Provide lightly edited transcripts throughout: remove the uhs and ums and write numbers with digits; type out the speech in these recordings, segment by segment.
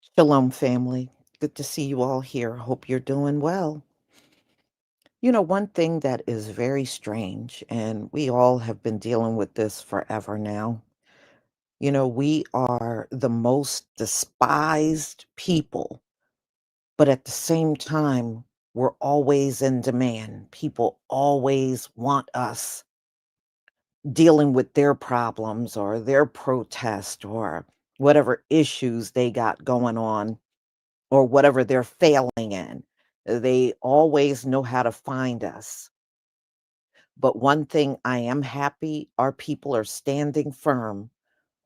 Shalom, family. Good to see you all here. Hope you're doing well. One thing that is very strange, and we all have been dealing with this forever now. We are the most despised people, but at the same time, we're always in demand. People always want us dealing with their problems or their protest or whatever issues they got going on or whatever they're failing in. They always know how to find us. But one thing I am happy our people are standing firm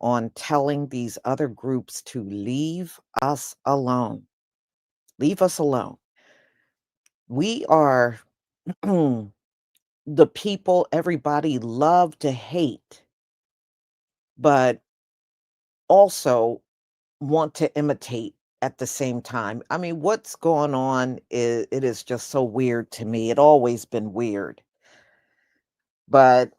on telling these other groups to leave us alone. Leave us alone. We are the people everybody love to hate, but also want to imitate at the same time. I mean, what's going on is it is just so weird to me. It always been weird. But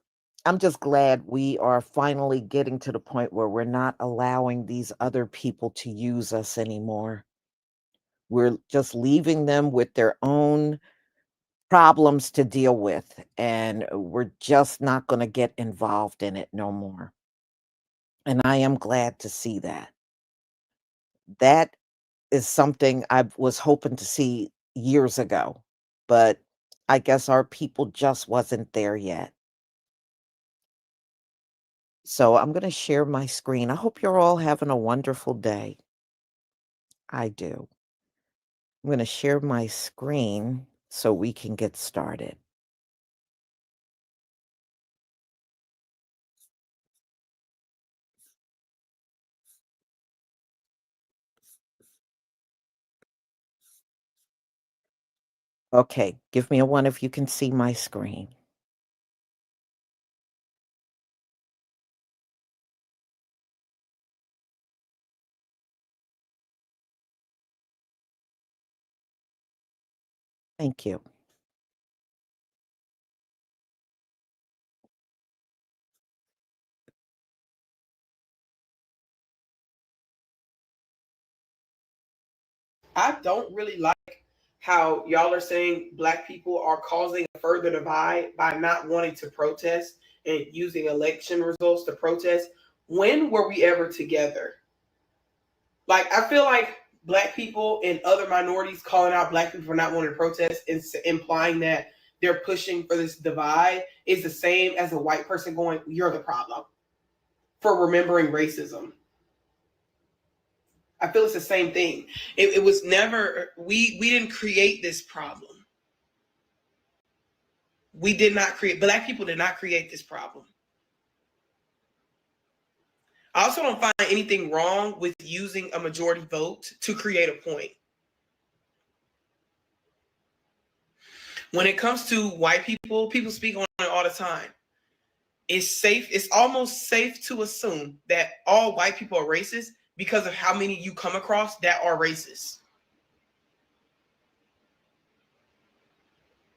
I'm just glad we are finally getting to the point where we're not allowing these other people to use us anymore. We're just leaving them with their own problems to deal with, and we're just not going to get involved in it no more. And I am glad to see that. That is something I was hoping to see years ago, but I guess our people just wasn't there yet. So I'm going to share my screen. I hope you're all having a wonderful day. I do. I'm going to share my screen so we can get started. Okay, give me a one if you can see my screen. Thank you. I don't really like how y'all are saying black people are causing a further divide by not wanting to protest and using election results to protest. When were we ever together? Like, I feel like black people and other minorities calling out black people for not wanting to protest and implying that they're pushing for this divide is the same as a white person going, "You're the problem," for remembering racism. I feel it's the same thing. It was never, we didn't create this problem. We did not create, black people did not create this problem. I also don't find anything wrong with using a majority vote to create a point. When it comes to white people, people speak on it all the time. It's almost safe to assume that all white people are racist because of how many you come across that are racist.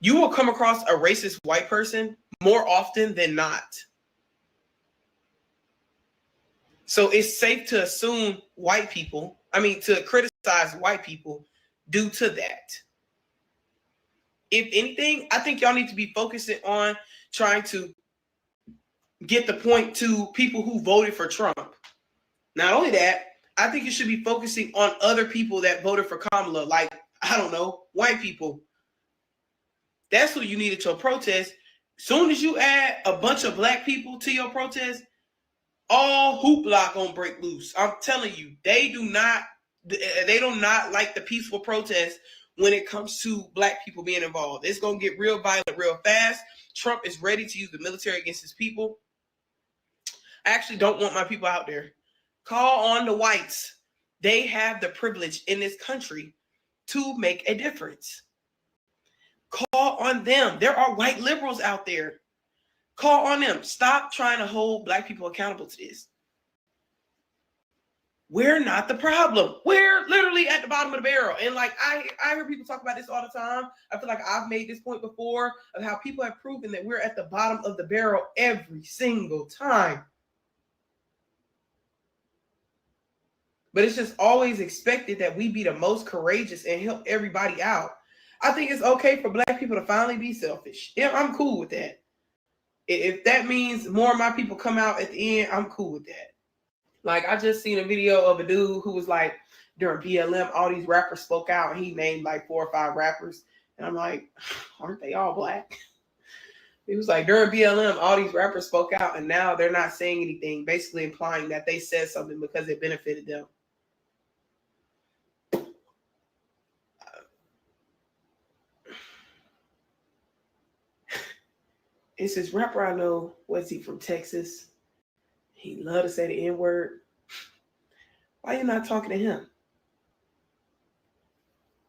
You will come across a racist white person more often than not. So it's safe to assume to criticize white people due to that. If anything, I think y'all need to be focusing on trying to get the point to people who voted for Trump. Not only that, I think you should be focusing on other people that voted for Kamala, like, I don't know, white people. That's who you need at your protest. Soon as you add a bunch of black people to your protest, all hoopla gonna break loose. I'm telling you, they do not like the peaceful protest when it comes to black people being involved. It's gonna get real violent real fast. Trump is ready to use the military against his people. I actually don't want my people out there. Call on the whites. They have the privilege in this country to make a difference. Call on them. There are white liberals out there. Call on them. Stop trying to hold black people accountable to this. We're not the problem. We're literally at the bottom of the barrel. And like I hear people talk about this all the time. I feel like I've made this point before of how people have proven that we're at the bottom of the barrel every single time. But it's just always expected that we be the most courageous and help everybody out. I think it's okay for black people to finally be selfish. Yeah, I'm cool with that. If that means more of my people come out at the end, I'm cool with that. Like, I just seen a video of a dude who was like, during BLM, all these rappers spoke out, and he named like 4 or 5 rappers. And I'm like, aren't they all black? He was like, during BLM, all these rappers spoke out, and now they're not saying anything, basically implying that they said something because it benefited them. It's this rapper I know. What's he, from Texas? He love to say the N-word. Why you not talking to him?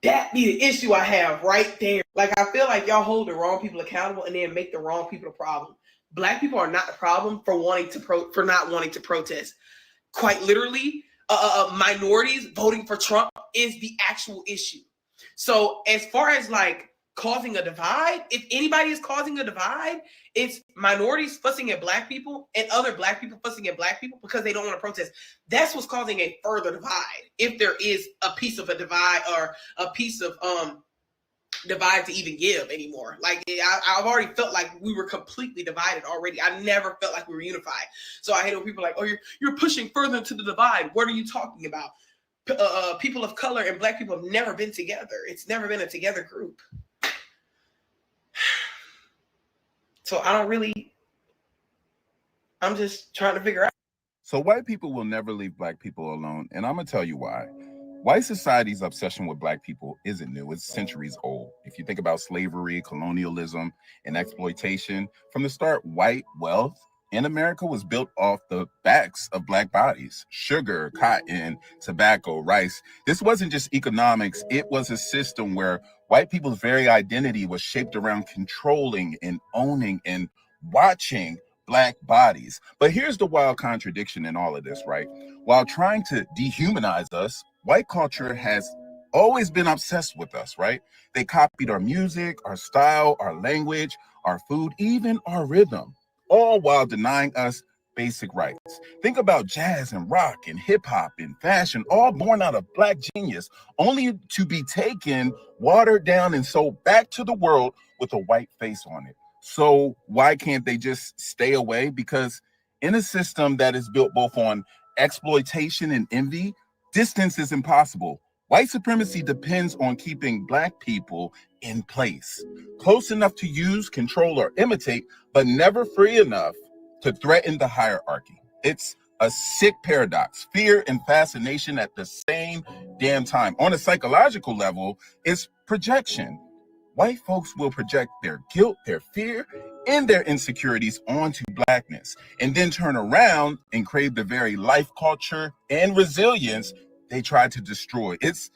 That be the issue I have right there. Like, I feel like y'all hold the wrong people accountable and then make the wrong people the problem. Black people are not the problem for not wanting to protest. Quite literally, minorities voting for Trump is the actual issue. So as far as like causing a divide, if anybody is causing a divide, it's minorities fussing at black people and other black people fussing at black people because they don't want to protest. That's what's causing a further divide. If there is a piece of a divide or a piece of divide to even give anymore. Like, I've already felt like we were completely divided already. I never felt like we were unified. So I hate when people are like, oh, you're pushing further into the divide. What are you talking about? People of color and black people have never been together. It's never been a together group. So I'm just trying to figure out. So white people will never leave black people alone, and I'm gonna tell you why. White society's obsession with black people isn't new, it's centuries old. If you think about slavery, colonialism, and exploitation, from the start, white wealth in America was built off the backs of black bodies. Sugar, cotton, tobacco, rice. This wasn't just economics, it was a system where white people's very identity was shaped around controlling and owning and watching black bodies. But here's the wild contradiction in all of this, right? While trying to dehumanize us, white culture has always been obsessed with us, right? They copied our music, our style, our language, our food, even our rhythm, all while denying us basic rights. Think about jazz and rock and hip hop and fashion, all born out of black genius, only to be taken, watered down, and sold back to the world with a white face on it. So why can't they just stay away? Because in a system that is built both on exploitation and envy, distance is impossible. White supremacy depends on keeping black people in place, close enough to use, control, or imitate, but never free enough to threaten the hierarchy. It's a sick paradox, fear and fascination at the same damn time. On a psychological level, it's projection. White folks will project their guilt, their fear, and their insecurities onto blackness, and then turn around and crave the very life, culture, and resilience they tried to destroy. It's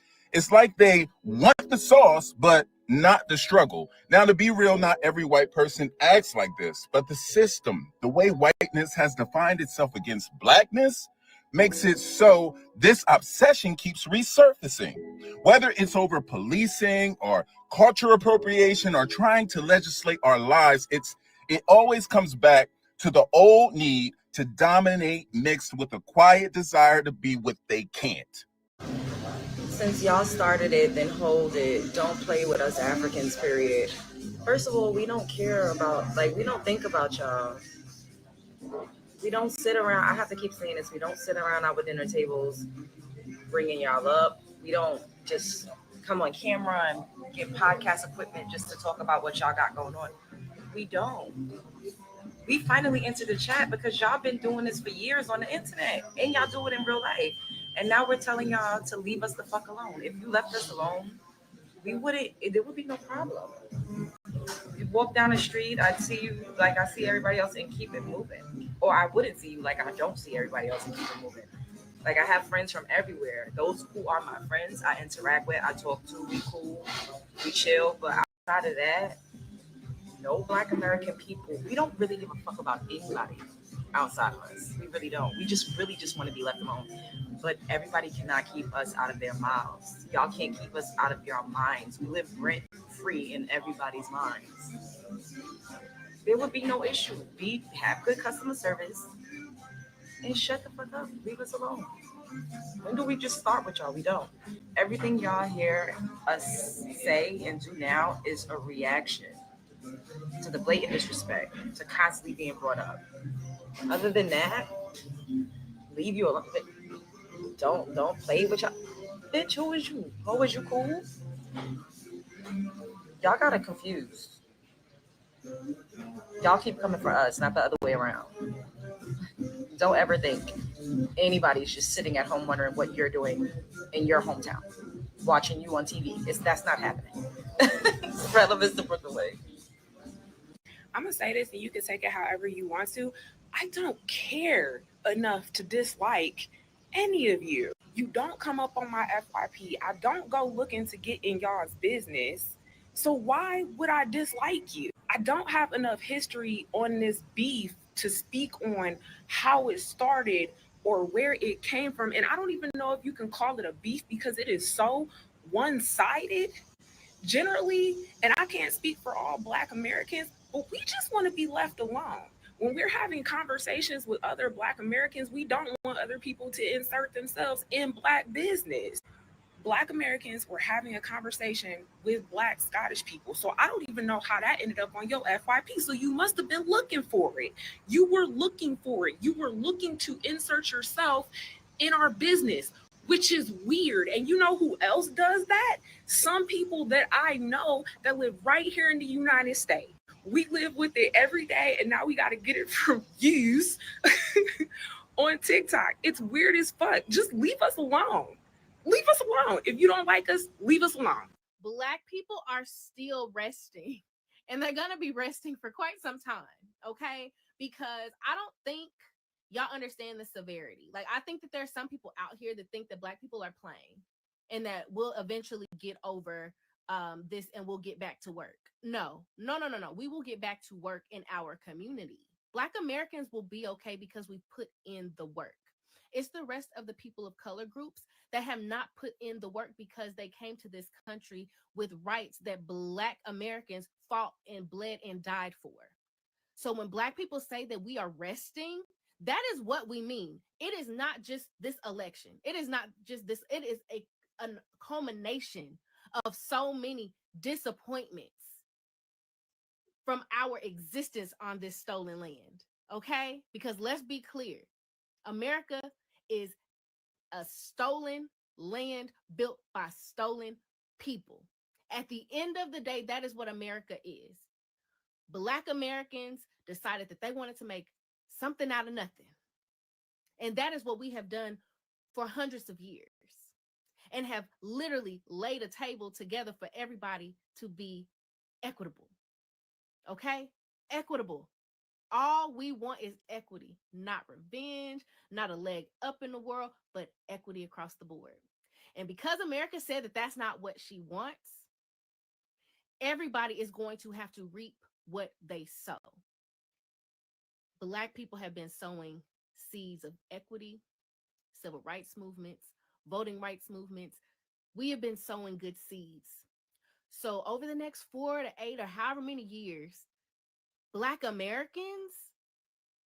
like they want the sauce, but not the struggle. Now, to be real, not every white person acts like this, but the system, the way whiteness has defined itself against blackness, makes it so this obsession keeps resurfacing. Whether it's over policing or culture appropriation or trying to legislate our lives, it always comes back to the old need to dominate mixed with a quiet desire to be what they can't. Since y'all started it, then hold it. Don't play with us Africans, period. First of all, we don't care about, we don't think about y'all. We don't sit around, I have to keep saying this, we don't sit around our dinner tables bringing y'all up. We don't just come on camera and get podcast equipment just to talk about what y'all got going on. We don't. We finally entered the chat because y'all been doing this for years on the internet and y'all do it in real life. And now we're telling y'all to leave us the fuck alone. If you left us alone, there would be no problem. You walk down the street, I'd see you like I see everybody else and keep it moving. Or I wouldn't see you like I don't see everybody else and keep it moving. Like, I have friends from everywhere. Those who are my friends, I interact with, I talk to, we cool, we chill. But outside of that, no Black American people, we don't really give a fuck about anybody outside of us. We really don't. We really just want to be left alone. But everybody cannot keep us out of their mouths. Y'all can't keep us out of your minds. We live rent free in everybody's minds. There would be no issue. Have good customer service and shut the fuck up. Leave us alone. When do we just start with y'all? We don't. Everything y'all hear us say and do now is a reaction to the blatant disrespect, to constantly being brought up. Other than that, leave you alone. Don't play with y'all. Bitch, who is you? Who is you cool? Y'all got it confused. Y'all keep coming for us, not the other way around. Don't ever think anybody's just sitting at home wondering what you're doing in your hometown, watching you on TV. That's not happening. Relevance the Brooklyn way. I'm gonna say this, and you can take it however you want to. I don't care enough to dislike any of you. You don't come up on my FYP. I don't go looking to get in y'all's business. So why would I dislike you? I don't have enough history on this beef to speak on how it started or where it came from. And I don't even know if you can call it a beef because it is so one-sided generally. And I can't speak for all Black Americans, but we just want to be left alone. When we're having conversations with other Black Americans, we don't want other people to insert themselves in Black business. Black Americans were having a conversation with Black Scottish people. So I don't even know how that ended up on your FYP. So you must have been looking for it. You were looking for it. You were looking to insert yourself in our business, which is weird. And you know who else does that? Some people that I know that live right here in the United States. We live with it every day, and now we got to get it from views on TikTok. It's weird as fuck. Just leave us alone. Leave us alone. If you don't like us, leave us alone. Black people are still resting, and they're going to be resting for quite some time, okay? Because I don't think y'all understand the severity. Like, I think that there's some people out here that think that Black people are playing and that we'll eventually get over this and we'll get back to work. No. We will get back to work in our community. Black Americans will be okay because we put in the work. It's the rest of the people of color groups that have not put in the work because they came to this country with rights that Black Americans fought and bled and died for. So when Black people say that we are resting, that is what we mean. It is not just this election. It is not just this. It is a culmination of so many disappointments from our existence on this stolen land. Okay? Because let's be clear, America is a stolen land built by stolen people. At the end of the day, that is what America is. Black Americans decided that they wanted to make something out of nothing. And that is what we have done for hundreds of years and have literally laid a table together for everybody to be equitable. Okay? Equitable. All we want is equity, not revenge, not a leg up in the world, but equity across the board. And because America said that that's not what she wants, everybody is going to have to reap what they sow. Black people have been sowing seeds of equity, civil rights movements, voting rights movements. We have been sowing good seeds. So over the next 4 to 8 or however many years, Black Americans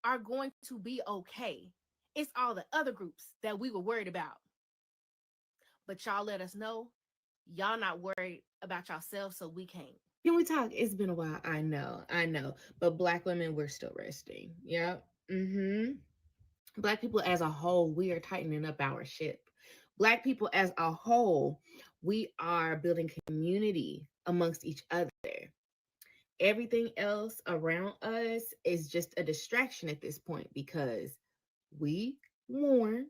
are going to be okay. It's all the other groups that we were worried about. But y'all let us know y'all not worried about yourselves, so we can't. Can we talk? It's been a while. I know. But Black women, we're still resting. Yep. Black people as a whole, we are tightening up our ship. Black people as a whole, we are building community amongst each other. Everything else around us is just a distraction at this point because we warned,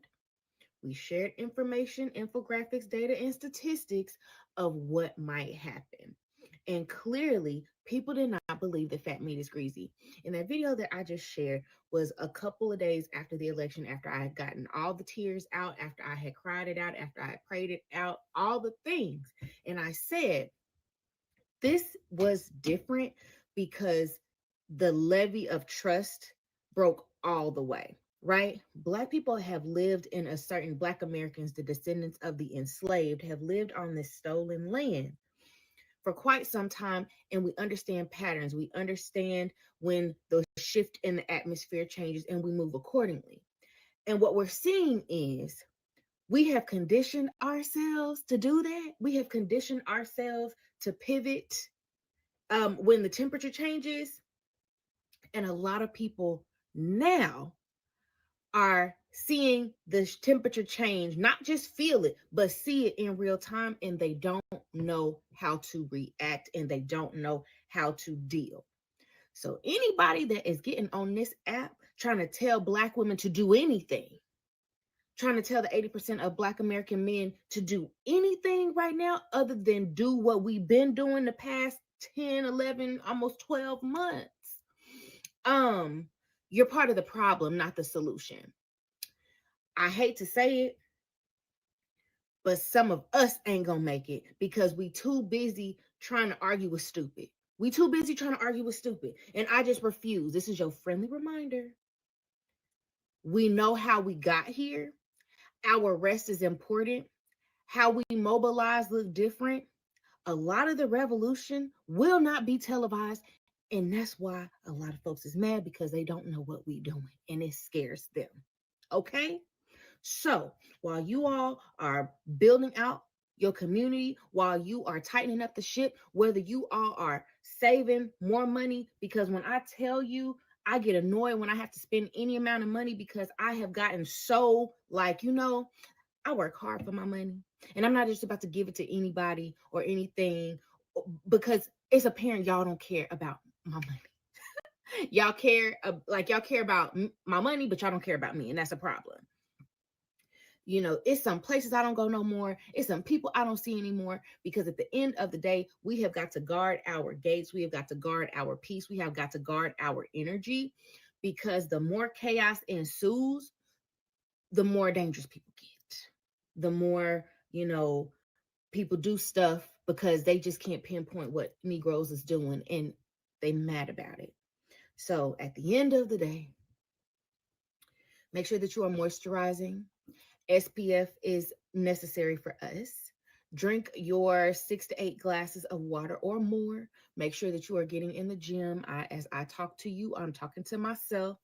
we shared information, infographics, data, and statistics of what might happen. And clearly, people did not believe that fat meat is greasy. And that video that I just shared was a couple of days after the election, after I had gotten all the tears out, after I had cried it out, after I had prayed it out, all the things. And I said, this was different because the levee of trust broke all the way, right? Black people have lived in a certain, Black Americans, the descendants of the enslaved, have lived on this stolen land for quite some time, and we understand patterns. We understand when the shift in the atmosphere changes, and we move accordingly. And what we're seeing is We have conditioned ourselves to do that. We have conditioned ourselves to pivot when the temperature changes. And a lot of people now are seeing the temperature change, not just feel it, but see it in real time, and they don't know how to react and they don't know how to deal. So anybody that is getting on this app trying to tell Black women to do anything, trying to tell the 80% of Black American men to do anything right now other than do what we've been doing the past 10, 11, almost 12 months, you're part of the problem, not the solution. I hate to say it, but some of us ain't gonna make it because we too busy trying to argue with stupid. We too busy trying to argue with stupid. And I just refuse. This is your friendly reminder. We know how we got here. Our rest is important. How we mobilize look different. A lot of the revolution will not be televised. And that's why a lot of folks is mad, because they don't know what we doing and it scares them. Okay? So while you all are building out your community, while you are tightening up the ship, whether you all are saving more money, because when I tell you, I get annoyed when I have to spend any amount of money because I have gotten so like, I work hard for my money, and I'm not just about to give it to anybody or anything, because it's apparent y'all don't care about my money. Y'all care about my money, but y'all don't care about me, and that's a problem. It's some places I don't go no more. It's some people I don't see anymore, because at the end of the day, we have got to guard our gates. We have got to guard our peace. We have got to guard our energy, because the more chaos ensues, the more dangerous people get. The more, people do stuff because they just can't pinpoint what Negroes is doing and they mad about it. So at the end of the day, make sure that you are moisturizing. SPF is necessary for us. Drink your 6 to 8 glasses of water or more. Make sure that you are getting in the gym. As I talk to you, I'm talking to myself,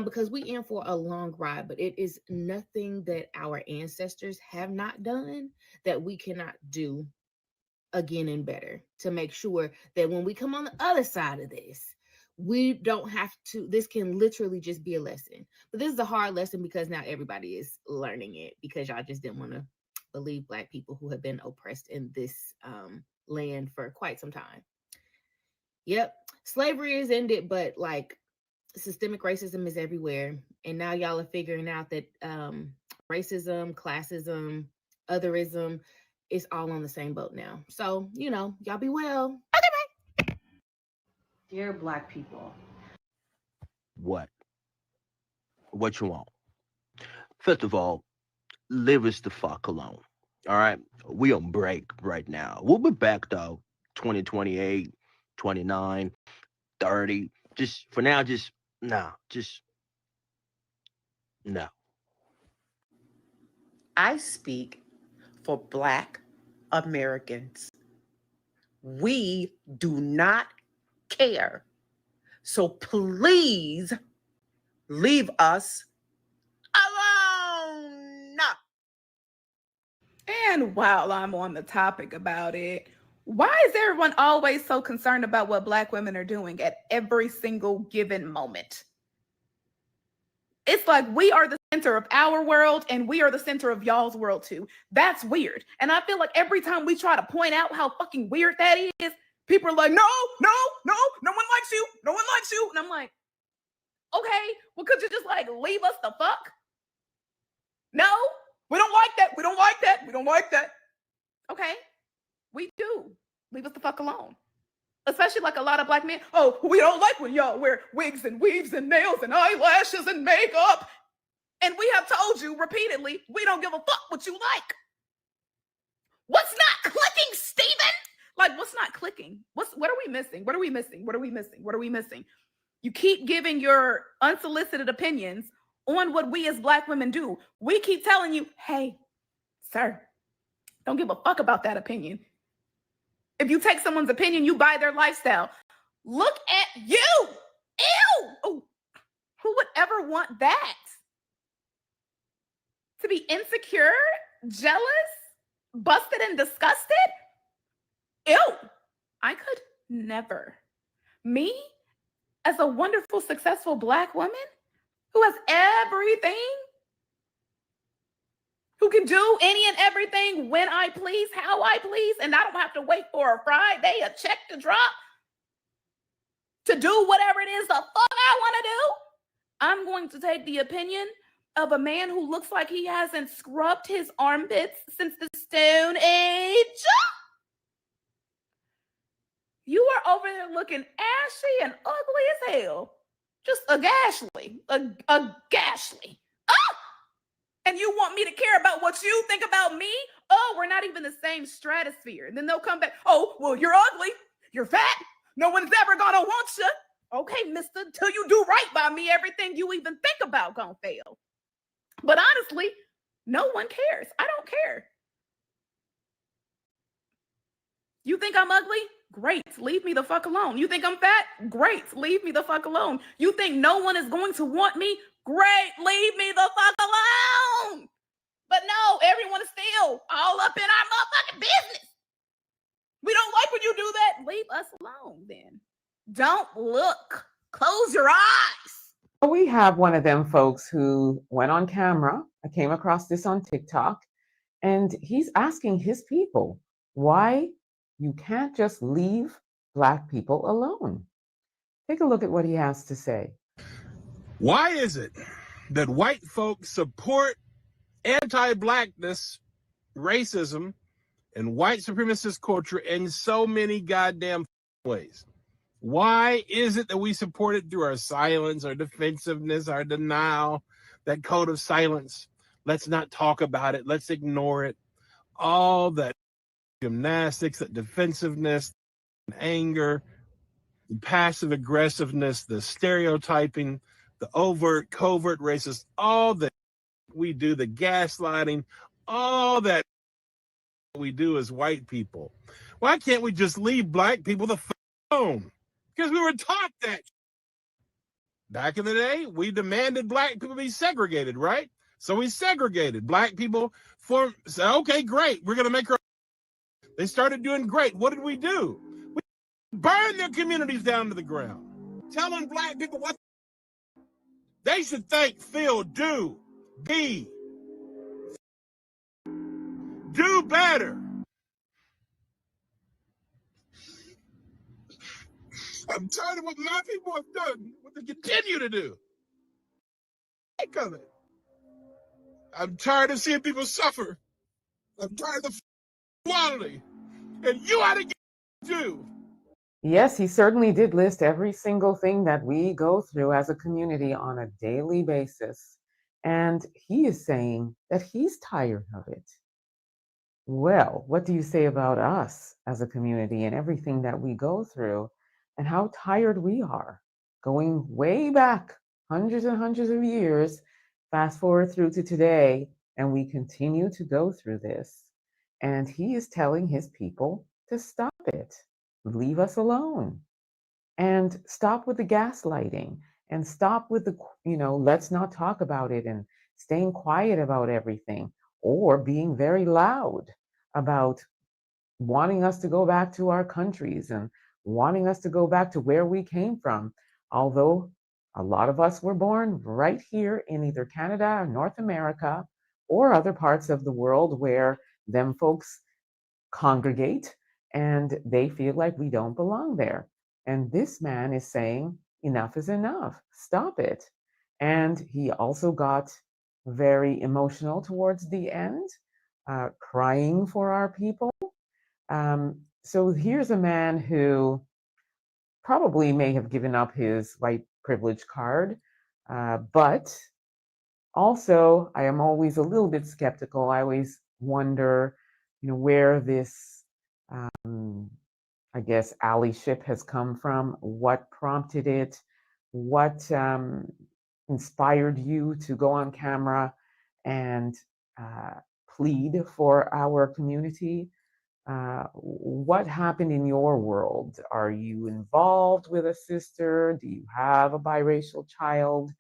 because we in for a long ride, but it is nothing that our ancestors have not done that we cannot do again and better, to make sure that when we come on the other side of this, we don't have to, this can literally just be a lesson. But this is a hard lesson because now everybody is learning it, because y'all just didn't want to believe Black people who have been oppressed in this land for quite some time. Yep, slavery is ended, but like systemic racism is everywhere. And now y'all are figuring out that racism, classism, otherism is all on the same boat now. So, y'all be well. Dear Black people. What you want? First of all, leave us the fuck alone. All right? We on break right now. We'll be back though, 2028, 29, 30. Just for now, no. I speak for Black Americans. We do not care. So please leave us alone. And while I'm on the topic about it, why is everyone always so concerned about what Black women are doing at every single given moment? It's like we are the center of our world and we are the center of y'all's world too. That's weird. And I feel like every time we try to point out how fucking weird that is, people are like, no one likes you. No one likes you. And I'm like, okay, well, could you just like leave us the fuck? No, we don't like that. We don't like that. We don't like that. Okay, we do. Leave us the fuck alone. Especially like a lot of Black men. Oh, we don't like when y'all wear wigs and weaves and nails and eyelashes and makeup. And we have told you repeatedly, we don't give a fuck what you like. What's not clicking, Steven? Like, what's not clicking? What are we missing? What are we missing? What are we missing? What are we missing? You keep giving your unsolicited opinions on what we as Black women do. We keep telling you, hey, sir, don't give a fuck about that opinion. If you take someone's opinion, you buy their lifestyle. Look at you. Ew. Oh, who would ever want that? To be insecure, jealous, busted, and disgusted? Ew. I could never. Me, as a wonderful, successful Black woman who has everything, who can do any and everything when I please, how I please, and I don't have to wait for a Friday, a check to drop to do whatever it is the fuck I want to do. I'm going to take the opinion of a man who looks like he hasn't scrubbed his armpits since the Stone Age. You are over there looking ashy and ugly as hell. Just a gashly. Ah! And you want me to care about what you think about me? Oh, we're not even the same stratosphere. And then they'll come back. Oh, well, you're ugly. You're fat. No one's ever gonna want you. Okay, mister, till you do right by me, everything you even think about gonna fail. But honestly, no one cares. I don't care. You think I'm ugly? Great, leave me the fuck alone. You think I'm fat? Great, leave me the fuck alone. You think no one is going to want me? Great, leave me the fuck alone. But no, everyone is still all up in our motherfucking business. We don't like when you do that. Leave us alone then. Don't look. Close your eyes. We have one of them folks who went on camera. I came across this on TikTok, and he's asking his people why you can't just leave Black people alone. Take a look at what he has to say. Why is it that white folks support anti-Blackness, racism, and white supremacist culture in so many goddamn ways? Why is it that we support it through our silence, our defensiveness, our denial, that code of silence? Let's not talk about it. Let's ignore it. All that gymnastics, that defensiveness, anger, the passive aggressiveness, the stereotyping, the overt, covert racist, all that we do, the gaslighting, all that we do as white people. Why can't we just leave Black people the alone? Because we were taught that. Back in the day, we demanded Black people be segregated, right? So we segregated Black people. Said, okay, great, we're going to make our... They started doing great. What did we do? We burned their communities down to the ground, telling Black people what they should think, feel, do, be, do better. I'm tired of what my people have done, what they continue to do. Think of it. I'm tired of seeing people suffer. I'm tired of quality. And you ought to get too. Yes, he certainly did list every single thing that we go through as a community on a daily basis. And he is saying that he's tired of it. Well, what do you say about us as a community and everything that we go through and how tired we are? Going way back, hundreds and hundreds of years, fast forward through to today, and we continue to go through this. And he is telling his people to stop it, leave us alone, and stop with the gaslighting, and stop with the, let's not talk about it, and staying quiet about everything, or being very loud about wanting us to go back to our countries and wanting us to go back to where we came from. Although a lot of us were born right here in either Canada or North America or other parts of the world where them folks congregate and they feel like we don't belong there. And this man is saying, enough is enough, stop it. And he also got very emotional towards the end, crying for our people. So here's a man who probably may have given up his white privilege card, but also I am always a little bit skeptical. I always wonder, where this, I guess, allyship has come from, what prompted it, what inspired you to go on camera and plead for our community. What happened in your world? Are you involved with a sister? Do you have a biracial child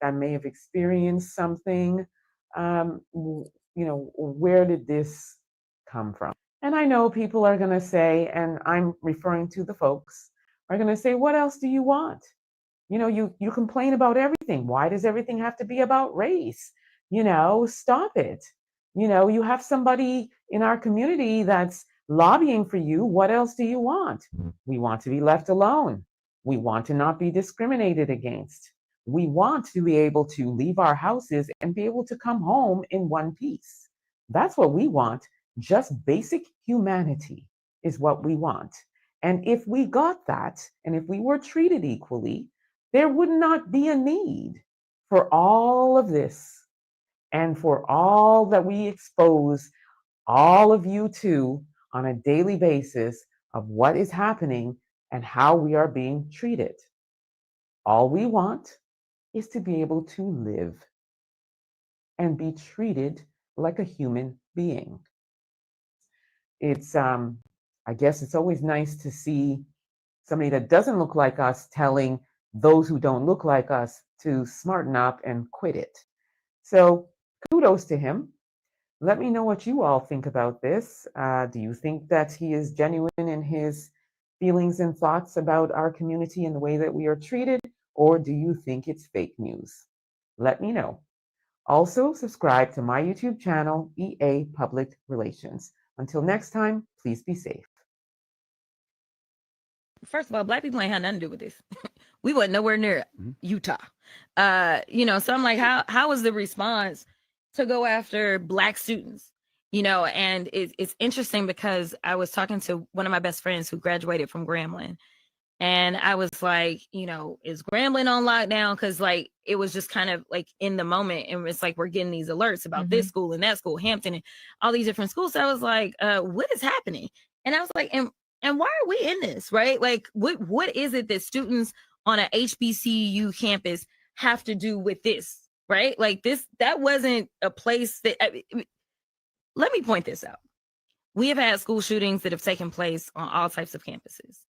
that may have experienced something? where did this come from? And I know people are going to say, and I'm referring to the folks, are going to say, what else do you want? You complain about everything. Why does everything have to be about race? Stop it. You have somebody in our community that's lobbying for you. What else do you want? We want to be left alone. We want to not be discriminated against. We want to be able to leave our houses and be able to come home in one piece. That's what we want. Just basic humanity is what we want. And if we got that, and if we were treated equally, there would not be a need for all of this and for all that we expose all of you to on a daily basis of what is happening and how we are being treated. All we want is to be able to live and be treated like a human being. It's, I guess it's always nice to see somebody that doesn't look like us telling those who don't look like us to smarten up and quit it. So kudos to him. Let me know what you all think about this. Do you think that he is genuine in his feelings and thoughts about our community and the way that we are treated, or do you think it's fake news? Let me know. Also, subscribe to my YouTube channel, EA Public Relations. Until next time, please be safe. First of all, Black people ain't had nothing to do with this. We wasn't nowhere near Utah. So I'm like, how was the response to go after Black students? And it's interesting because I was talking to one of my best friends who graduated from Grambling. And I was like, is Grambling on lockdown? Because like it was just kind of like in the moment. And it's like we're getting these alerts about this school and that school, Hampton, and all these different schools. So I was like, what is happening? And I was like, and why are we in this? Right? Like, what is it that students on a HBCU campus have to do with this? Right? Like that wasn't a place that. Let me point this out. We have had school shootings that have taken place on all types of campuses.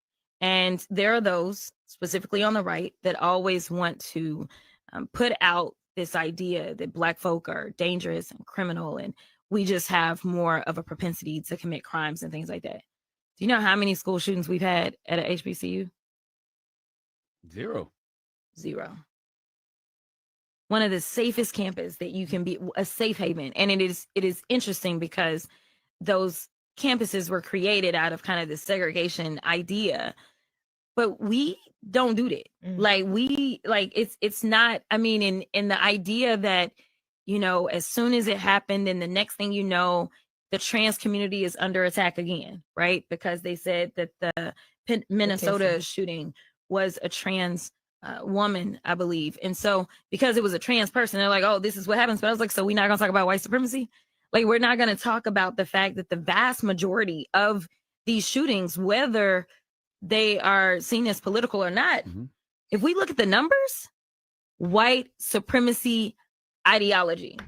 And there are those, specifically on the right, that always want to put out this idea that Black folk are dangerous and criminal, and we just have more of a propensity to commit crimes and things like that. Do you know how many school shootings we've had at a HBCU? Zero. One of the safest campus that you can be, a safe haven. And it is interesting because those campuses were created out of kind of the segregation idea, but we don't do that. It's not, in the idea that, as soon as it happened and the next thing you know, the trans community is under attack again, right? Because they said that the Minnesota shooting was a trans woman, I believe. And so because it was a trans person, they're like, oh, this is what happens. But I was like, so we're not going to talk about white supremacy? Like, we're not going to talk about the fact that the vast majority of these shootings, whether they are seen as political or not, if we look at the numbers, white supremacy ideology.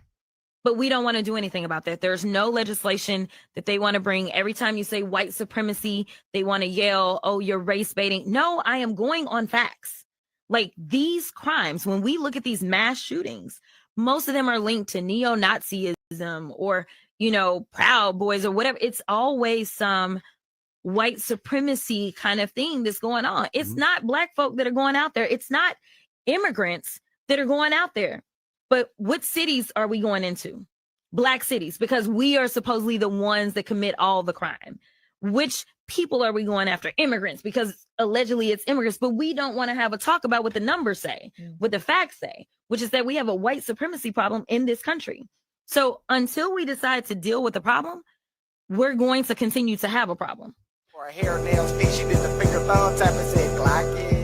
But we don't want to do anything about that. There's no legislation that they want to bring. Every time you say white supremacy, they want to yell, oh, you're race baiting. No, I am going on facts. Like, these crimes, when we look at these mass shootings, most of them are linked to neo-Nazism or, Proud Boys or whatever. It's always some white supremacy kind of thing that's going on. It's not Black folk that are going out there. It's not immigrants that are going out there. But what cities are we going into? Black cities, because we are supposedly the ones that commit all the crime. Which people are we going after? Immigrants, because allegedly it's immigrants, but we don't want to have a talk about what the numbers say, what the facts say, which is that we have a white supremacy problem in this country. So until we decide to deal with the problem, we're going to continue to have a problem. For a hair, nails, feet, she did the finger thumb type and said, Glock it.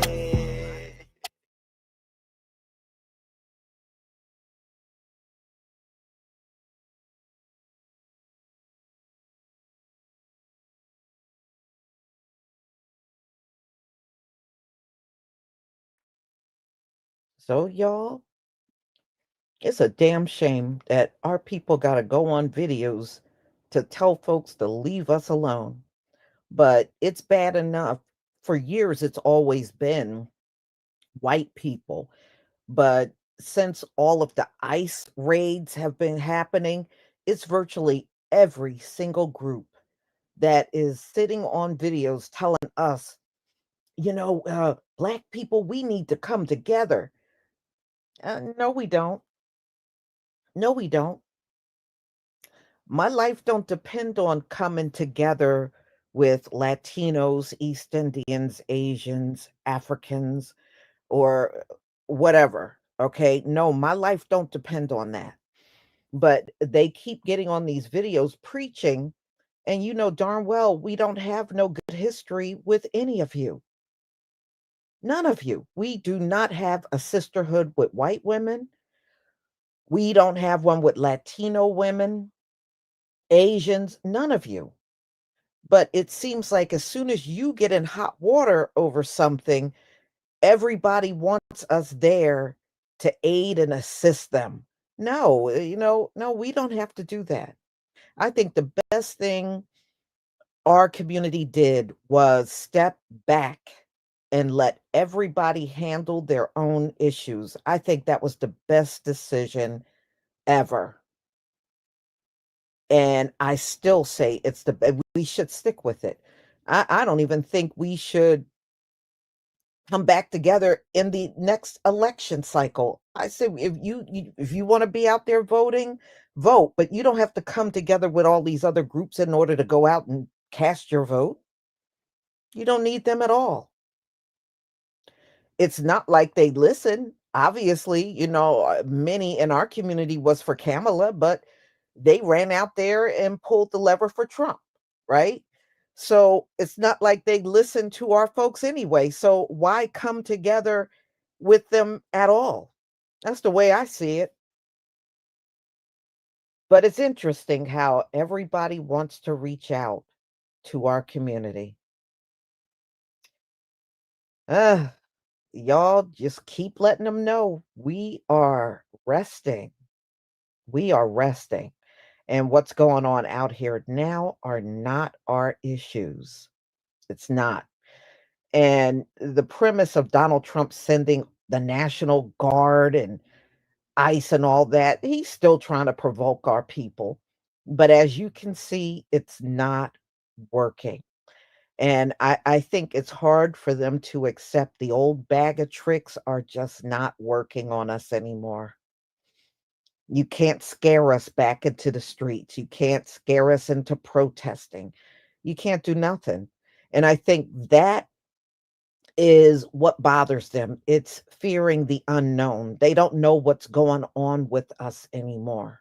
So, y'all, it's a damn shame that our people got to go on videos to tell folks to leave us alone. But it's bad enough. For years, it's always been white people. But since all of the ICE raids have been happening, it's virtually every single group that is sitting on videos telling us, Black people, we need to come together. No, we don't. No, we don't. My life don't depend on coming together with Latinos, East Indians, Asians, Africans, or whatever. Okay. No, my life don't depend on that. But they keep getting on these videos preaching, and you know darn well we don't have no good history with any of you. None of you. We do not have a sisterhood with white women. We don't have one with Latino women, Asians, none of you. But it seems like as soon as you get in hot water over something, everybody wants us there to aid and assist them. No, no, we don't have to do that. I think the best thing our community did was step back and let everybody handle their own issues. I think that was the best decision ever. And I still say we should stick with it. I don't even think we should come back together in the next election cycle. I say if you want to be out there voting, vote, but you don't have to come together with all these other groups in order to go out and cast your vote. You don't need them at all. It's not like they listen. Obviously, many in our community was for Kamala, but they ran out there and pulled the lever for Trump, right? So it's not like they listen to our folks anyway. So why come together with them at all? That's the way I see it. But it's interesting how everybody wants to reach out to our community. Y'all just keep letting them know we are resting. We are resting. And what's going on out here now are not our issues. It's not. And the premise of Donald Trump sending the National Guard and ICE and all that, he's still trying to provoke our people. But as you can see, it's not working. And I think it's hard for them to accept the old bag of tricks are just not working on us anymore. You can't scare us back into the streets. You can't scare us into protesting. You can't do nothing. And I think that is what bothers them. It's fearing the unknown. They don't know what's going on with us anymore.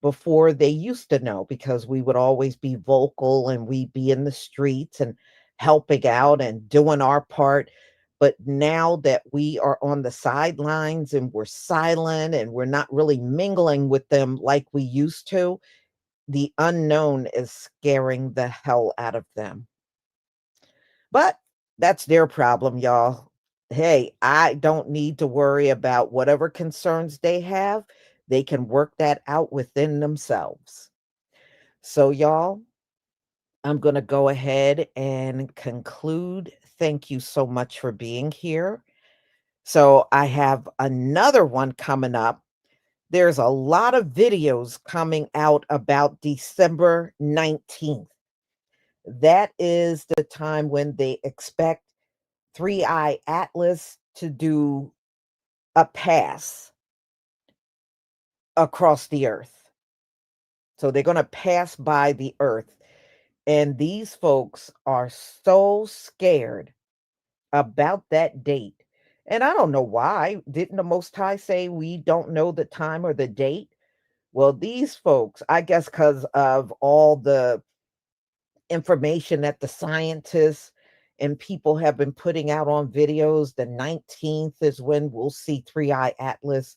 Before they used to know because we would always be vocal and we'd be in the streets and helping out and doing our part. But now that we are on the sidelines and we're silent and we're not really mingling with them like we used to, the unknown is scaring the hell out of them. But that's their problem, y'all. Hey, I don't need to worry about whatever concerns they have. They can work that out within themselves. So, y'all, I'm going to go ahead and conclude. Thank you so much for being here. So, I have another one coming up. There's a lot of videos coming out about December 19th. That is the time when they expect Three Eye Atlas to do a pass across the earth. So they're going to pass by the earth. And these folks are so scared about that date. And I don't know why. Didn't the Most High say we don't know the time or the date? Well, these folks, I guess because of all the information that the scientists and people have been putting out on videos, the 19th is when we'll see Three Eye Atlas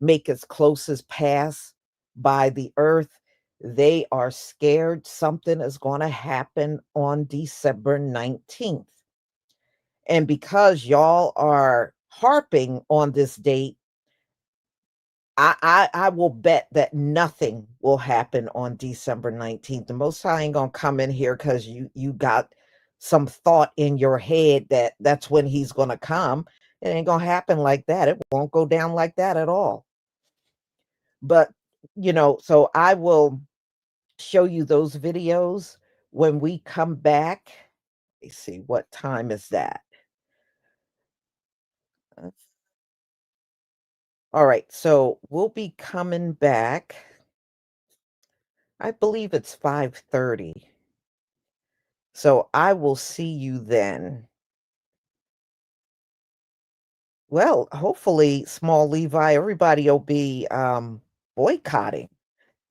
make its closest pass by the earth. They are scared something is going to happen on December 19th. And because y'all are harping on this date, I will bet that nothing will happen on December 19th. The Most High ain't gonna come in here because you got some thought in your head that that's when he's gonna come. It ain't gonna happen like that. It won't go down like that at all. But, so I will show you those videos when we come back. Let's see, what time is that? Uh, All right, so we'll be coming back. I believe it's 5:30. So I will see you then. Well, hopefully, small Levi, everybody will be boycotting.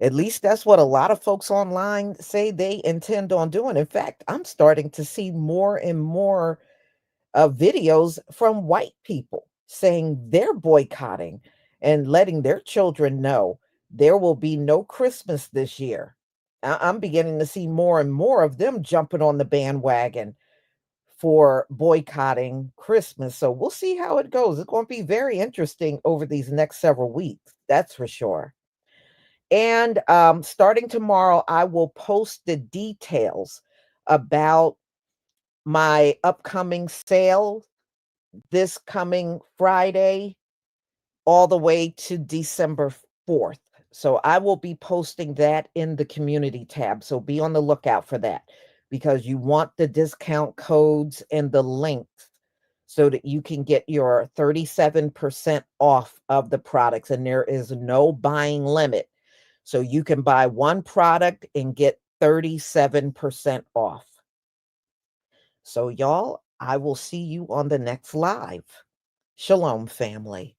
At least that's what a lot of folks online say they intend on doing. In fact, I'm starting to see more and more videos from white people saying they're boycotting and letting their children know there will be no Christmas this year. I'm beginning to see more and more of them jumping on the bandwagon for boycotting Christmas. So we'll see how it goes. It's going to be very interesting over these next several weeks. That's for sure. And starting tomorrow, I will post the details about my upcoming sale this coming Friday all the way to December 4th. So I will be posting that in the community tab. So be on the lookout for that because you want the discount codes and the links so that you can get your 37% off of the products. And there is no buying limit. So you can buy one product and get 37% off. So, y'all, I will see you on the next live. Shalom, family.